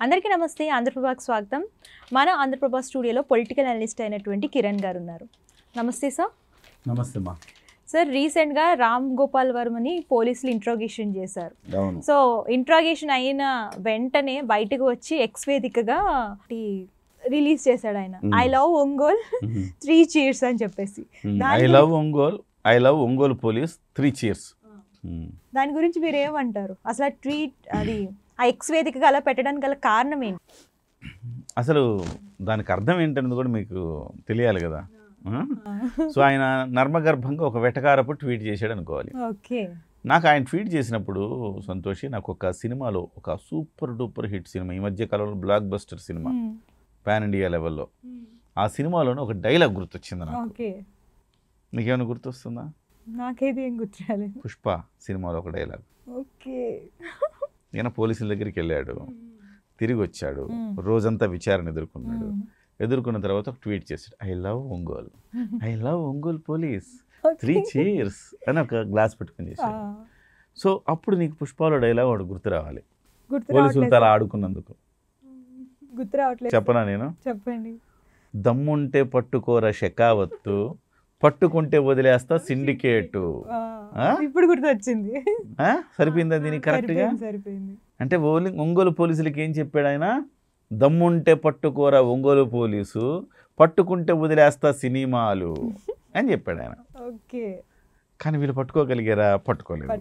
అందరికీ నమస్తే. ఆంధ్రప్రభకు స్వాగతం. మన ఆంధ్రప్రభ స్టూడియోలో పొలిటికల్ అనలిస్ట్ అయినటువంటి కిరణ్ గారు ఉన్నారు. నమస్తే సార్. నమస్తే మా సార్, రీసెంట్గా రామ్ గోపాల్ వర్మని పోలీసులు ఇంట్రాగేషన్ చేశారు. సో ఇంట్రాగేషన్ అయిన వెంటనే బయటకు వచ్చి ఎక్స్ వేదికగా రిలీజ్ చేశాడు ఆయన. ఐ లవ్ ఒంగోల్ 3 cheers అని చెప్పేసి. I love Ongole police 3 cheers. దాని గురించి మీరు ఏమంటారు? అసలు ట్వీట్ అది ఆ ఎక్స్ వేదికగా అలా పెట్టడానికి గల కారణం ఏంటి? అసలు దానికి అర్థం ఏంటనేది కూడా మీకు తెలియాలి కదా. సో ఆయన నర్మగర్భంగా ఒక వెటకారపు ట్వీట్ చేశాడు అనుకోవాలి. ఓకే. నాకు ఆయన ట్వీట్ చేసినప్పుడు సంతోషి, నాకు ఒక సినిమాలో ఒక సూపర్ డూపర్ హిట్ సినిమా, ఈ మధ్య కాలంలో block buster cinema, pan India లెవెల్లో, ఆ సినిమాలోనే ఒక డైలాగ్ గుర్తొచ్చింది నాకు. నీకేమైనా గుర్తొస్తుందా? నాకైతే ఏం గుర్తురాలేదు. పుష్ప సినిమాలో ఒక డైలాగ్. ఓకే. ఈయన పోలీసుల దగ్గరికి వెళ్ళాడు, తిరిగి వచ్చాడు, రోజంతా విచారణ ఎదుర్కొన్న తర్వాత ఒక ట్వీట్ చేశాడు, I love Ongole police 3 cheers అని ఒక గ్లాస్ పెట్టుకుని చేశాడు. సో అప్పుడు నీకు పుష్పలో డైలాగ్ ఒకటి గుర్తు రావాలి, పోలీసులతో అలా ఆడుకున్నందుకు. గుర్తు రావట్లేదు. చెప్పనా నేను? చెప్పండి. దమ్ముంటే పట్టుకోర షెకావత్తు, పట్టుకుంటే వదిలేస్తా సిండికేటు. ఇప్పుడు గుర్తొచ్చింది. సరిపోయిందా దీనికి కరెక్ట్గా? సరిపోయింది. అంటే ఒంగోలు పోలీసులకి ఏం చెప్పాడు ఆయన? దమ్ముంటే పట్టుకోరా ఒంగోలు పోలీసు, పట్టుకుంటే వదిలేస్తా సినిమాలు అని చెప్పాడు ఆయన. ఓకే. కానీ వీళ్ళు పట్టుకోగలిగారా? పట్టుకోలేదు.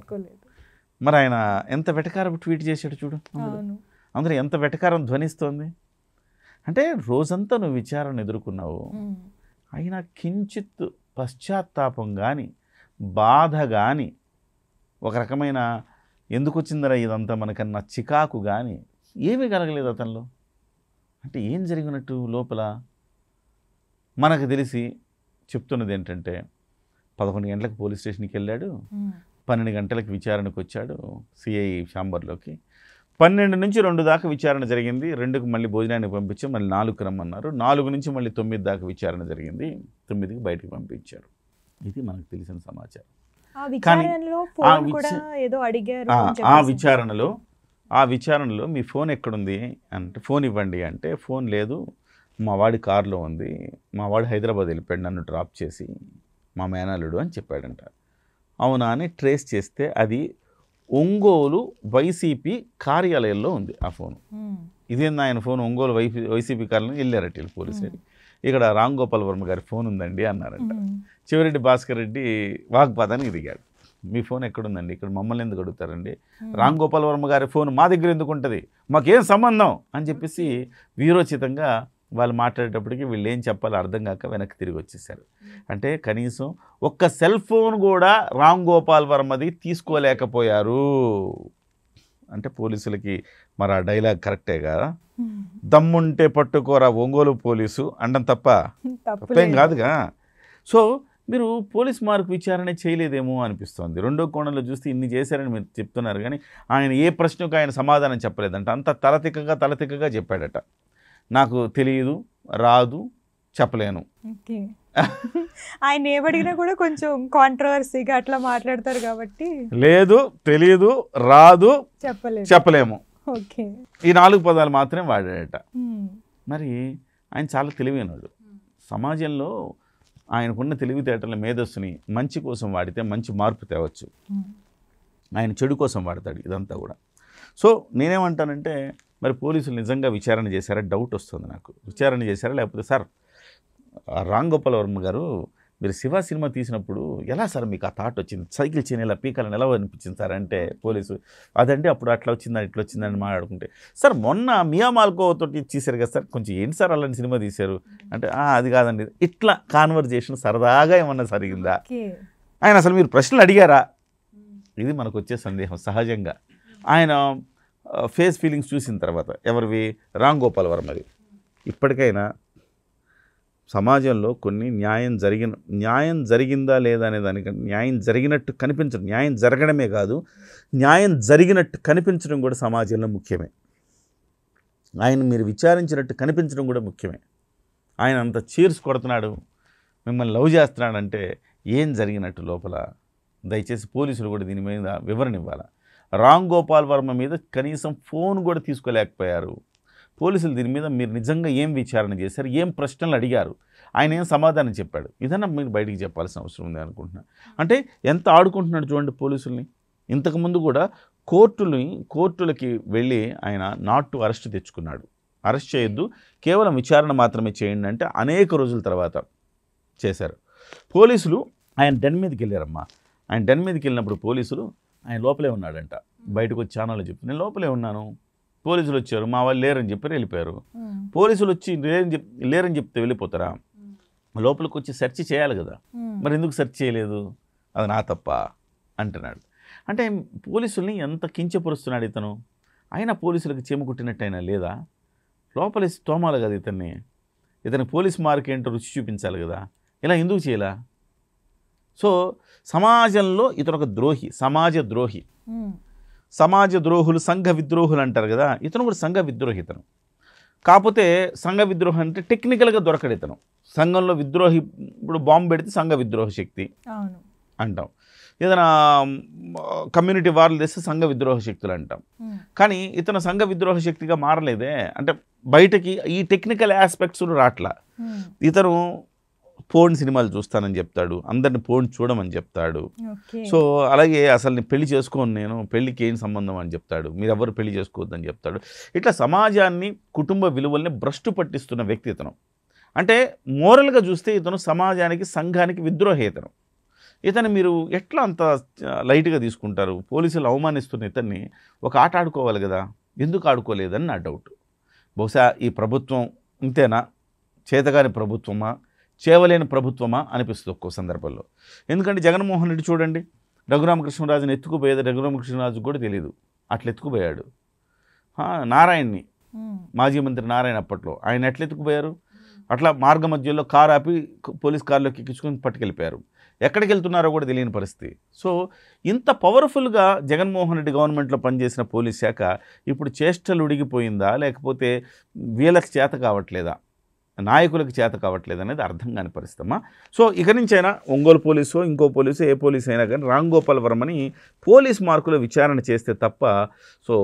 మరి ఆయన ఎంత వెటకారం ట్వీట్ చేశాడు చూడు. అందులో ఎంత వెటకారం ధ్వనిస్తోంది. అంటే రోజంతా నువ్వు విచారణ ఎదుర్కొన్నావు, అయినా కించిత్ పశ్చాత్తాపం కానీ బాధ కానీ ఒక రకమైన ఎందుకు వచ్చిందరా ఇదంతా మనకన్నా చికాకు కానీ ఏమీ కలగలేదు అతనిలో. అంటే ఏం జరిగినట్టు లోపల మనకు తెలిసి చెప్తున్నది ఏంటంటే, 11 గంటలకు పోలీస్ స్టేషన్కి వెళ్ళాడు, 12 గంటలకు విచారణకు వచ్చాడు సిఐ ఛాంబర్లోకి. 12 నుంచి 2 దాకా విచారణ జరిగింది. 2కు మళ్ళీ భోజనానికి పంపించి మళ్ళీ 4కు రమ్మన్నారు. 4 నుంచి మళ్ళీ 9 దాకా విచారణ జరిగింది. 9కి బయటకు పంపించారు. ఇది మనకు తెలిసిన సమాచారం. ఆ విచారణలో మీ ఫోన్ ఎక్కడుంది అంటే, ఫోన్ ఇవ్వండి అంటే, ఫోన్ లేదు, మా వాడి కారులో ఉంది, మా వాడు హైదరాబాద్ వెళ్ళిపోయాడు నన్ను డ్రాప్ చేసి, మా మేనల్లుడు అని చెప్పాడంట. అవునా అని ట్రేస్ చేస్తే అది ఒంగోలు వైసీపీ కార్యాలయంలో ఉంది ఆ ఫోను. ఇదేంది ఆయన ఫోన్ ఒంగోలు వైసీపీ కార్యాలయం వెళ్ళారట పోలీసులు. ఇక్కడ రామ్ గోపాల్ వర్మ గారి ఫోన్ ఉందండి అన్నారంట. చివరెడ్డి భాస్కర్ రెడ్డి వాగ్వాదానికి దిగాడు. మీ ఫోన్ ఎక్కడుందండి, ఇక్కడ మమ్మల్ని ఎందుకు అడుగుతారండి, రామ్ గోపాల్ వర్మ గారి ఫోన్ మా దగ్గర ఎందుకు ఉంటుంది, మాకేం సంబంధం అని చెప్పేసి వీరోచితంగా వాళ్ళు మాట్లాడేటప్పటికి వీళ్ళు ఏం చెప్పాలో అర్థం కాక వెనక్కి తిరిగి వచ్చేసారు. అంటే కనీసం ఒక్క సెల్ ఫోన్ కూడా రామ్ గోపాల్ వర్మది తీసుకోలేకపోయారు. అంటే పోలీసులకి మరి ఆ డైలాగ్ కరెక్టే కదా, దమ్ముంటే పట్టుకోరా ఒంగోలు పోలీసు అనడం తప్పేం కాదుగా. సో మీరు పోలీస్ మార్కు విచారణ చేయలేదేమో అనిపిస్తుంది. రెండో కోణంలో చూస్తే ఇన్ని చేశారని మీరు చెప్తున్నారు, కానీ ఆయన ఏ ప్రశ్నకు ఆయన సమాధానం చెప్పలేదంట. అంత తలతిక్కగా చెప్పాడట, నాకు తెలియదు, రాదు, చెప్పలేను. ఆయన ఏమడిగినా కూడా కొంచెం కాంట్రవర్సీగా అట్లా మాట్లాడతారు కాబట్టి, లేదు, తెలియదు, రాదు, చెప్పలేము, ఈ 4 పదాలు మాత్రమే వాడాడట. మరి ఆయన చాలా తెలివైనడు. సమాజంలో ఆయనకున్న తెలివితేటల మేధస్సుని మంచి కోసం వాడితే మంచి మార్పు తేవచ్చు. ఆయన చెడు కోసం వాడతాడు ఇదంతా కూడా. సో నేనేమంటానంటే, మరి పోలీసులు నిజంగా విచారణ చేశారా డౌట్ వస్తుంది నాకు. విచారణ చేశారా లేకపోతే, సార్ రామ్ గోపాల్ వర్మ గారు మీరు శివ సినిమా తీసినప్పుడు ఎలా సార్ మీకు ఆ థాట్ వచ్చింది, సైకిల్ చేయని ఇలా పీకాలని ఎలా అనిపించింది సార్ అంటే, పోలీసు అదండి అప్పుడు అట్లా వచ్చిందని ఇట్లా వచ్చిందని మాట్లాడుకుంటే, సార్ మొన్న మియా మాల్కో తోటి తీశారు కదా సార్, కొంచెం ఏంటి సార్ అలాంటి సినిమా తీశారు అంటే, అది కాదండి, ఇట్లా కాన్వర్జేషన్ సరదాగా ఏమన్నా జరిగిందా, ఆయన అసలు మీరు ప్రశ్నలు అడిగారా, ఇది మనకు వచ్చే సందేహం సహజంగా. ఆయన ఫేస్ ఫీలింగ్స్ చూసిన తర్వాత ఎవరివి, రామ్ గోపాల్ వర్మది. ఇప్పటికైనా సమాజంలో కొన్ని న్యాయం జరిగిందా లేదా అనే దానికంటే న్యాయం జరిగినట్టు కనిపించడం, న్యాయం జరగడమే కాదు న్యాయం జరిగినట్టు కనిపించడం కూడా సమాజంలో ముఖ్యమే. ఆయన మీరు విచారించినట్టు కనిపించడం కూడా ముఖ్యమే. ఆయన అంత చీర్స్ కొడుతున్నాడు, మిమ్మల్ని లవ్ చేస్తున్నాడంటే ఏం జరిగినట్టు లోపల, దయచేసి పోలీసులు కూడా దీని మీద వివరణ ఇవ్వాలి. రామ్ గోపాల్ వర్మ మీద కనీసం ఫోన్ కూడా తీసుకోలేకపోయారు. పోలీసులు దీని మీద మీరు నిజంగా ఏం విచారణ చేశారు, ఏం ప్రశ్నలు అడిగారు, ఆయన ఏం సమాధానం చెప్పాడు, ఇదన్నా మీరు బయటికి చెప్పాల్సిన అవసరం ఉంది అనుకుంటున్నాను. అంటే ఎంత ఆడుకుంటున్నాడు చూడండి పోలీసుల్ని. ఇంతకుముందు కూడా కోర్టులకి వెళ్ళి ఆయన నాట్ టు అరెస్ట్ తెచ్చుకున్నాడు. అరెస్ట్ చేయొద్దు, కేవలం విచారణ మాత్రమే చేయండి అంటే అనేక రోజుల తర్వాత చేశారు. పోలీసులు ఆయన డెన్ మీదకి వెళ్ళారమ్మా. ఆయన డెన్ మీదకి వెళ్ళినప్పుడు పోలీసులు ఆయన లోపలే ఉన్నాడంట. బయటకు వచ్చి ఛానల్లో చెప్పి నేను లోపలే ఉన్నాను, పోలీసులు వచ్చారు, మా వాళ్ళు లేరని చెప్పి వెళ్ళిపోయారు. పోలీసులు వచ్చి లేరని చెప్తే వెళ్ళిపోతారా? లోపలికి వచ్చి సెర్చ్ చేయాలి కదా, మరి ఎందుకు సెర్చ్ చేయలేదు, అది నా తప్ప అంటున్నాడు. అంటే పోలీసుల్ని ఎంత కించపరుస్తున్నాడు ఇతను. అయినా పోలీసులకు చీమ కుట్టినట్టయినా లేదా? లోపలేసి తోమాలి కదా ఇతని పోలీస్ మార్క్ ఏంటో రుచి చూపించాలి కదా, ఇలా ఎందుకు చేయాల? సో సమాజంలో ఇతను ఒక ద్రోహి, సమాజ ద్రోహులు, సంఘ విద్రోహులు అంటారు కదా, ఇతను కూడా సంఘ విద్రోహి. ఇతను కాకపోతే సంఘ విద్రోహం అంటే టెక్నికల్గా దొరకడు ఇతను. సంఘంలో విద్రోహి, ఇప్పుడు బాంబు పెడితే సంఘ విద్రోహ శక్తి అంటాం, ఏదైనా కమ్యూనిటీ వార్లు తెస్తే సంఘ విద్రోహ శక్తులు అంటాం. కానీ ఇతను సంఘ విద్రోహ శక్తిగా మారలేదే, అంటే బయటకి ఈ టెక్నికల్ ఆస్పెక్ట్స్ రాట్లా. ఇతను పోర్న్ సినిమాలు చూస్తానని చెప్తాడు, అందరిని పోర్న్ చూడమని చెప్తాడు. సో అలాగే అసలు పెళ్లి చేసుకోను, నేను పెళ్లికి ఏం సంబంధం అని చెప్తాడు, మీరు ఎవరు పెళ్లి చేసుకోవద్దని చెప్తాడు. ఇట్లా సమాజాన్ని, కుటుంబ విలువల్ని భ్రష్టు పట్టిస్తున్న వ్యక్తి ఇతను. అంటే మోరల్గా చూస్తే ఇతను సమాజానికి, సంఘానికి విద్రోహి. ఇతను మీరు ఎట్లా అంత లైట్గా తీసుకుంటారు? పోలీసులు అవమానిస్తున్న ఇతన్ని ఒక ఆట ఆడుకోవాలి కదా, ఎందుకు ఆడుకోలేదని నా డౌట్. బహుశా ఈ ప్రభుత్వం ఇంతేనా, చేతగాని ప్రభుత్వమా, చేయలేని ప్రభుత్వమా అనిపిస్తుంది ఒక్కో సందర్భంలో. ఎందుకంటే జగన్మోహన్ రెడ్డి చూడండి, రఘురామకృష్ణరాజుని ఎత్తుకుపోయేది రఘురామకృష్ణరాజు కూడా తెలియదు, అట్లా ఎత్తుకుపోయాడు. నారాయణని, మాజీ మంత్రి నారాయణ అప్పట్లో, ఆయన ఎట్లా ఎత్తుకుపోయారు? అట్లా మార్గ మధ్యలో కారు ఆపి పోలీస్ కారులోకి ఎక్కించుకొని పట్టుకెళ్ళిపోయారు. ఎక్కడికి వెళ్తున్నారో కూడా తెలియని పరిస్థితి. సో ఇంత పవర్ఫుల్గా జగన్మోహన్ రెడ్డి గవర్నమెంట్లో పనిచేసిన పోలీస్ శాఖ ఇప్పుడు చేష్టలు ఉడిగిపోయిందా, లేకపోతే వీళ్ళకి చేత కావట్లేదా, నాయకులకు చేత కావట్లేదు అనేది అర్థం కాని పరిస్థితమ్మా. సో ఇక నుంచైనా ఒంగోలు పోలీసు, ఇంకో పోలీసు, ఏ పోలీసు అయినా కానీ రామ్ గోపాల్ వర్మని పోలీస్ మార్కుల విచారణ చేస్తే తప్ప, సో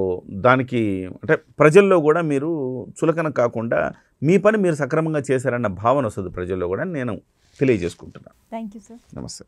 దానికి అంటే ప్రజల్లో కూడా మీరు చులకన కాకుండా మీ పని మీరు సక్రమంగా చేశారన్న భావన వస్తుంది ప్రజల్లో కూడా, నేను తెలియజేసుకుంటున్నాను. Thank you sir. నమస్తే.